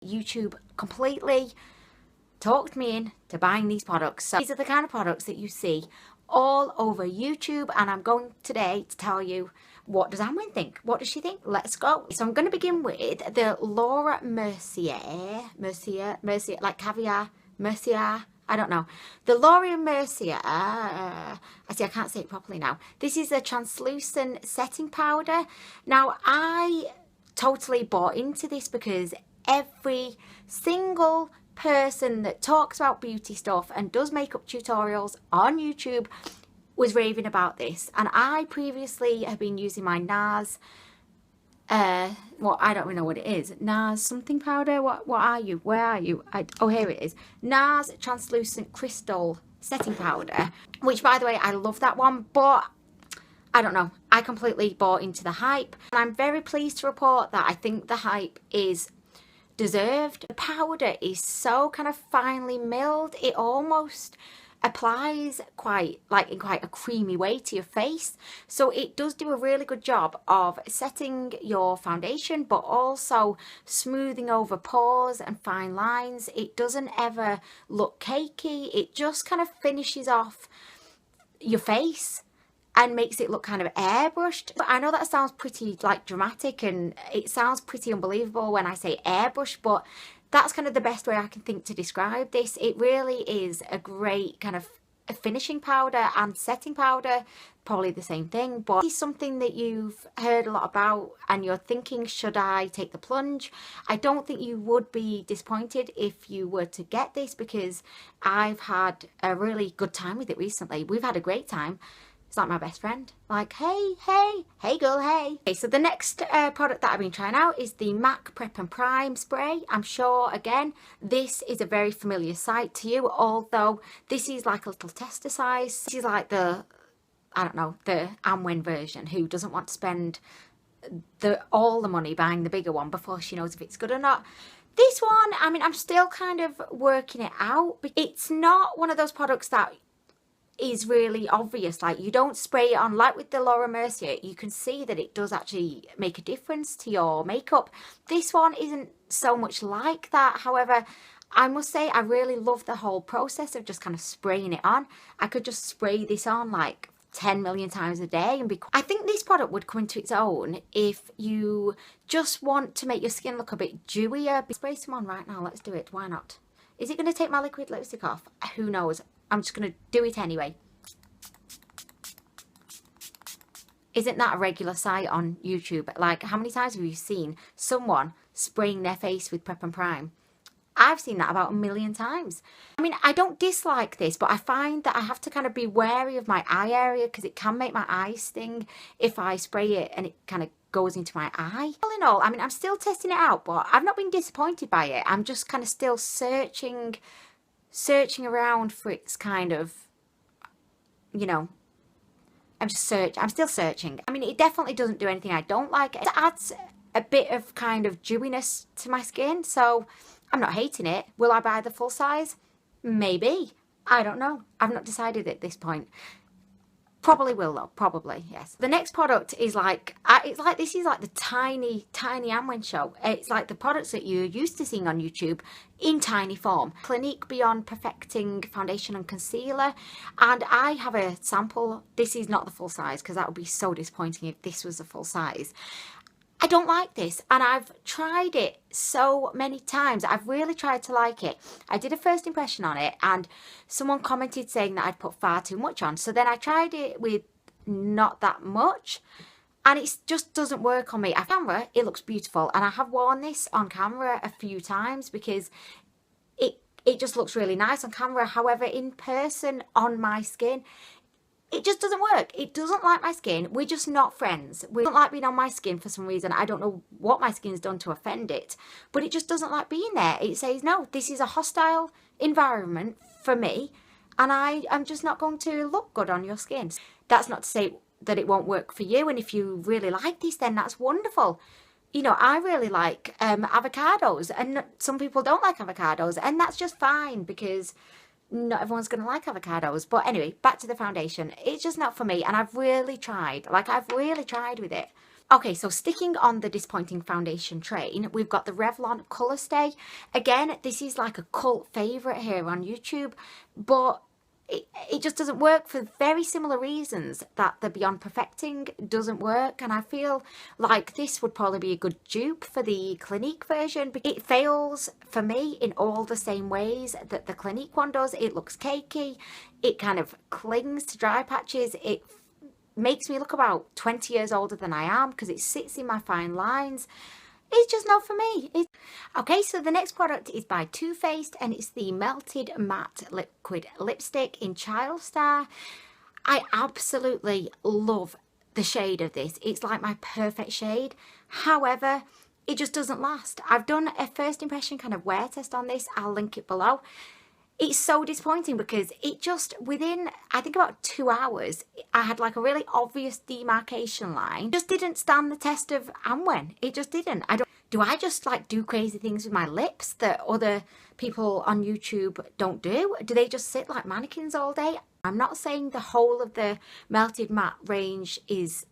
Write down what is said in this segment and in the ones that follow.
YouTube completely talked me into buying these products. So these are the kind of products that you see all over YouTube, and I'm going today to tell you, what does Anwen think? What does she think? Let's go. So I'm going to begin with the Laura Mercier, like caviar, Mercier, I don't know. The Laura Mercier, I can't say it properly now. This is a translucent setting powder. Now, I totally bought into this because every single person that talks about beauty stuff and does makeup tutorials on YouTube was raving about this. And I previously have been using my NARS, well, I don't really know what it is. NARS something powder? What are you? Where are you? Oh, here it is. NARS Translucent Crystal Setting Powder, which, by the way, I love that one, but I don't know. I completely bought into the hype. And I'm very pleased to report that I think the hype is deserved. The powder is so kind of finely milled. It almost applies quite in quite a creamy way to your face, so it does do a really good job of setting your foundation but also smoothing over pores and fine lines. It doesn't ever look cakey. It just kind of finishes off your face and makes it look kind of airbrushed. But I know that sounds pretty like dramatic, and it sounds pretty unbelievable when I say airbrush, but that's kind of the best way I can think to describe this. It really is a great kind of a finishing powder and setting powder, probably the same thing, but it's something that you've heard a lot about and you're thinking, should I take the plunge? I don't think you would be disappointed if you were to get this, because I've had a really good time with it recently. We've had a great time. It's like my best friend. Like, hey girl, hey. Okay, so the next product that I've been trying out is the MAC Prep and Prime Spray. I'm sure, again, this is a very familiar sight to you, although this is like a little tester size. This is like the, I don't know, the Anwen version, who doesn't want to spend all the money buying the bigger one before she knows if it's good or not. This one, I mean, I'm still kind of working it out. It's not one of those products that is really obvious. Like, you don't spray it on like with the Laura Mercier. You can see that it does actually make a difference to your makeup. This one isn't so much like that. However, I must say I really love the whole process of just kind of spraying it on. I could just spray this on like 10 million times a day and be... I think this product would come into its own if you just want to make your skin look a bit dewier. Spray some on right now. Let's do it. Why not? Is it going to take my liquid lipstick off? Who knows? I'm just going to do it anyway. Isn't that a regular sight on YouTube? Like, how many times have you seen someone spraying their face with Prep and Prime? I've seen that about 1 million times. I mean, I don't dislike this, but I find that I have to kind of be wary of my eye area because it can make my eyes sting if I spray it and it kind of goes into my eye. All in all, I mean, I'm still testing it out, but I've not been disappointed by it. I'm just kind of still searching around for its kind of, you know, I'm still searching. I mean, it definitely doesn't do anything I don't like. It adds a bit of kind of dewiness to my skin, so I'm not hating it. Will I buy the full size? Maybe. I don't know. I've not decided at this point. Probably will though. Probably, yes. The next product is like, this is like the tiny Anwen show. It's like the products that you're used to seeing on YouTube in tiny form. Clinique Beyond Perfecting Foundation and Concealer. And I have a sample. This is not the full size because that would be so disappointing if this was the full size. I don't like this, and I've tried it so many times. I've really tried to like it. I did a first impression on it, and someone commented saying that I'd put far too much on. So then I tried it with not that much, and it just doesn't work on me. On camera, it looks beautiful, and I have worn this on camera a few times because it just looks really nice on camera. However, in person, on my skin, it just doesn't work. It doesn't like my skin. We're just not friends. We don't like being on my skin for some reason. I don't know what my skin's done to offend it, but it just doesn't like being there. It says, no, this is a hostile environment for me, and I'm just not going to look good on your skin. That's not to say that it won't work for you, and if you really like this, then that's wonderful. You know, I really like avocados, and some people don't like avocados, and that's just fine because not everyone's going to like avocados. But anyway, back to the foundation. It's just not for me, and I've really tried. Like, I've really tried with it. Okay, so sticking on the disappointing foundation train, we've got the Revlon Colour Stay. Again, this is like a cult favourite here on YouTube, but it just doesn't work for very similar reasons that the Beyond Perfecting doesn't work. And I feel like this would probably be a good dupe for the Clinique version. It fails for me in all the same ways that the Clinique one does. It looks cakey, it kind of clings to dry patches, it makes me look about 20 years older than I am because it sits in my fine lines. It's just not for me. Okay, so the next product is by Too Faced, and it's the Melted Matte Liquid Lipstick in Child Star. I absolutely love the shade of this. It's like my perfect shade. However, it just doesn't last. I've done a first impression kind of wear test on this. I'll link it below. It's so disappointing because it just, within, I think about 2 hours, I had like a really obvious demarcation line. It just didn't stand the test of Anwen. It just didn't. Do I just like do crazy things with my lips that other people on YouTube don't do? Do they just sit like mannequins all day? I'm not saying the whole of the Melted Matte range is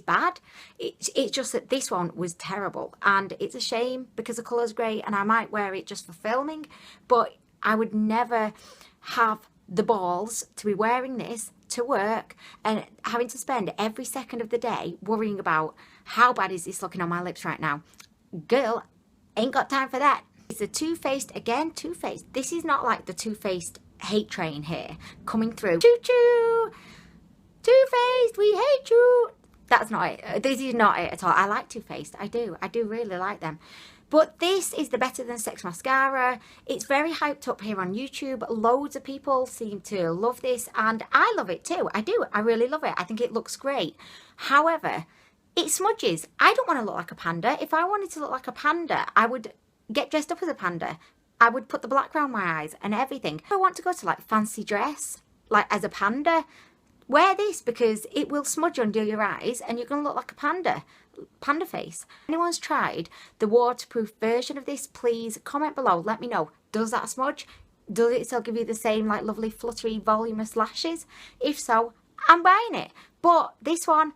bad. It's just that this one was terrible, and it's a shame because the colour's great and I might wear it just for filming, but I would never have the balls to be wearing this to work and having to spend every second of the day worrying about how bad is this looking on my lips right now. Girl, ain't got time for that. It's a Too Faced, again, Too Faced. This is not like the Too Faced hate train here coming through. Choo choo! Too Faced, we hate you! That's not it. This is not it at all. I like Too Faced. I do really like them. But this is the Better Than Sex mascara. It's very hyped up here on YouTube. Loads of people seem to love this, and I love it too. I do. I really love it. I think it looks great. However, it smudges. I don't want to look like a panda. If I wanted to look like a panda, I would get dressed up as a panda. I would put the black around my eyes and everything. If I want to go to like fancy dress, like as a panda, wear this because it will smudge under your eyes and you're going to look like a panda face. If anyone's tried the waterproof version of this, please comment below, let me know. Does that smudge? Does it still give you the same like lovely fluttery voluminous lashes? If so, I'm buying it. But this one,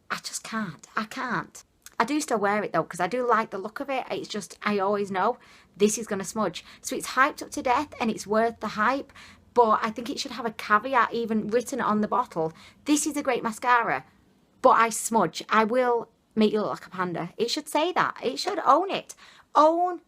I just can't. I can't. I do still wear it though because I do like the look of it. It's just, I always know this is going to smudge. So it's hyped up to death and it's worth the hype. But I think it should have a caveat even written on the bottle. This is a great mascara, but I smudge. I will make you look like a panda. It should say that. It should own it. Own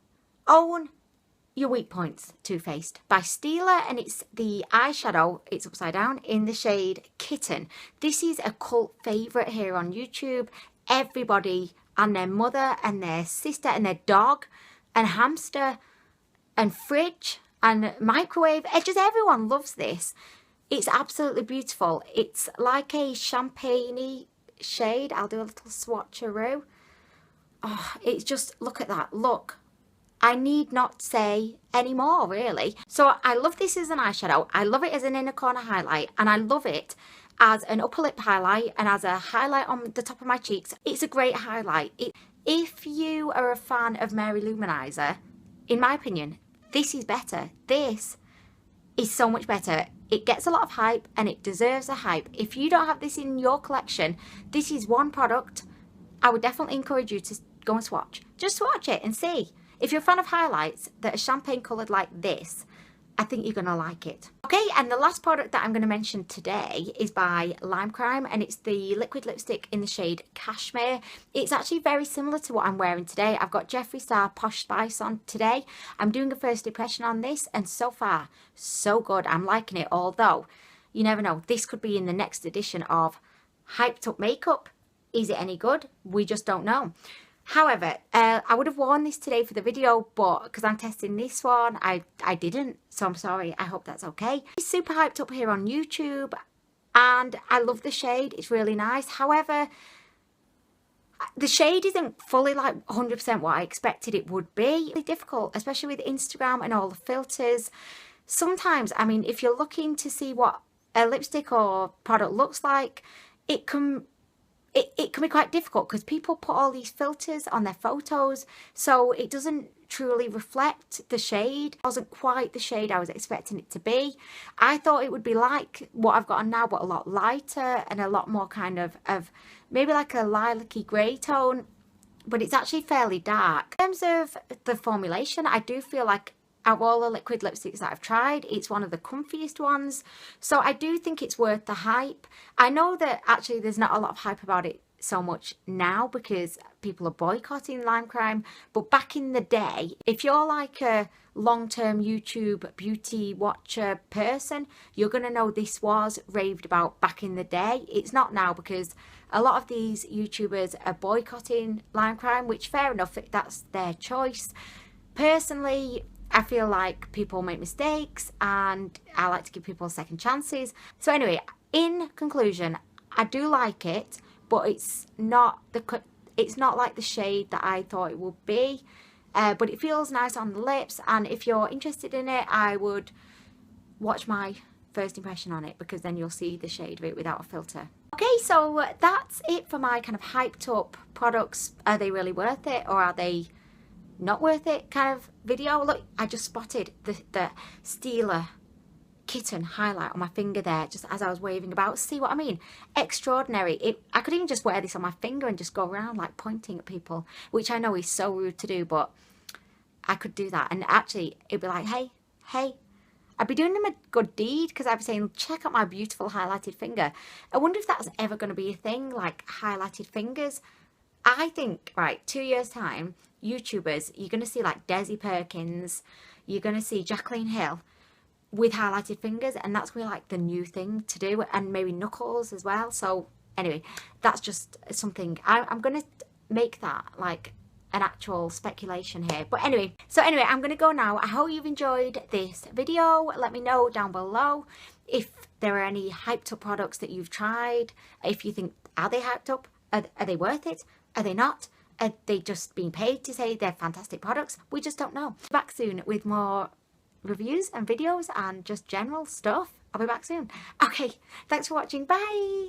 your weak points, Too Faced. By STILA, and it's the eyeshadow. It's upside down in the shade Kitten. This is a cult favourite here on YouTube. Everybody and their mother and their sister and their dog and hamster and fridge and microwave, just everyone loves this. It's absolutely beautiful. It's like a champagne-y shade. I'll do a little swatcheroo. Oh, it's just, look at that, look. I need not say any more, really. So I love this as an eyeshadow. I love it as an inner corner highlight, and I love it as an upper lip highlight and as a highlight on the top of my cheeks. It's a great highlight. If you are a fan of Mary Luminizer, in my opinion, this is better. This is so much better. It gets a lot of hype and it deserves a hype. If you don't have this in your collection, this is one product I would definitely encourage you to go and swatch. Just swatch it and see. If you're a fan of highlights that are champagne coloured like this, I think you're going to like it. Okay, and the last product that I'm going to mention today is by Lime Crime, and it's the liquid lipstick in the shade Cashmere. It's actually very similar to what I'm wearing today. I've got Jeffree Star Posh Spice on today. I'm doing a first impression on this, and so far, so good. I'm liking it, although you never know. This could be in the next edition of Hyped Up Makeup. Is it any good? We just don't know. However, I would have worn this today for the video, but because I'm testing this one, I didn't. So I'm sorry. I hope that's okay. It's super hyped up here on YouTube, and I love the shade. It's really nice. However, the shade isn't fully like 100% what I expected it would be. It's difficult, especially with Instagram and all the filters. Sometimes, I mean, if you're looking to see what a lipstick or product looks like, it can be quite difficult because people put all these filters on their photos, so it doesn't truly reflect the shade. It wasn't quite the shade I was expecting it to be. I thought it would be like what I've got on now, but a lot lighter and a lot more kind of maybe like a lilac-y grey tone, but it's actually fairly dark. In terms of the formulation, I do feel like out of all the liquid lipsticks that I've tried, it's one of the comfiest ones. So I do think it's worth the hype. I know that actually there's not a lot of hype about it so much now because people are boycotting Lime Crime, but back in the day, if you're like a long-term YouTube beauty watcher person, you're gonna know this was raved about back in the day. It's not now because a lot of these YouTubers are boycotting Lime Crime, which fair enough, that's their choice. Personally, I feel like people make mistakes and I like to give people second chances. So anyway, in conclusion, I do like it, but it's not like the shade that I thought it would be. But it feels nice on the lips, and if you're interested in it, I would watch my first impression on it because then you'll see the shade of it without a filter. Okay, so that's it for my kind of hyped up products. Are they really worth it or are they not worth it kind of video? Look, I just spotted the STILA Kitten highlight on my finger there just as I was waving about. See what I mean? Extraordinary. I could even just wear this on my finger and just go around like pointing at people, which I know is so rude to do, but I could do that. And actually it'd be like, hey, hey. I'd be doing them a good deed because I'd be saying, check out my beautiful highlighted finger. I wonder if that's ever going to be a thing, like highlighted fingers. I think, right, 2 years time, YouTubers, you're going to see like Desi Perkins, you're going to see Jacqueline Hill with highlighted fingers, and that's going to be like the new thing to do, and maybe Knuckles as well. So anyway, that's just something, I'm going to make that like an actual speculation here. But anyway, I'm going to go now. I hope you've enjoyed this video. Let me know down below if there are any hyped up products that you've tried. If you think, are they hyped up? Are they worth it? Are they not? Are they just being paid to say they're fantastic products? We just don't know. Back soon with more reviews and videos and just general stuff. I'll be back soon. Okay, thanks for watching. Bye.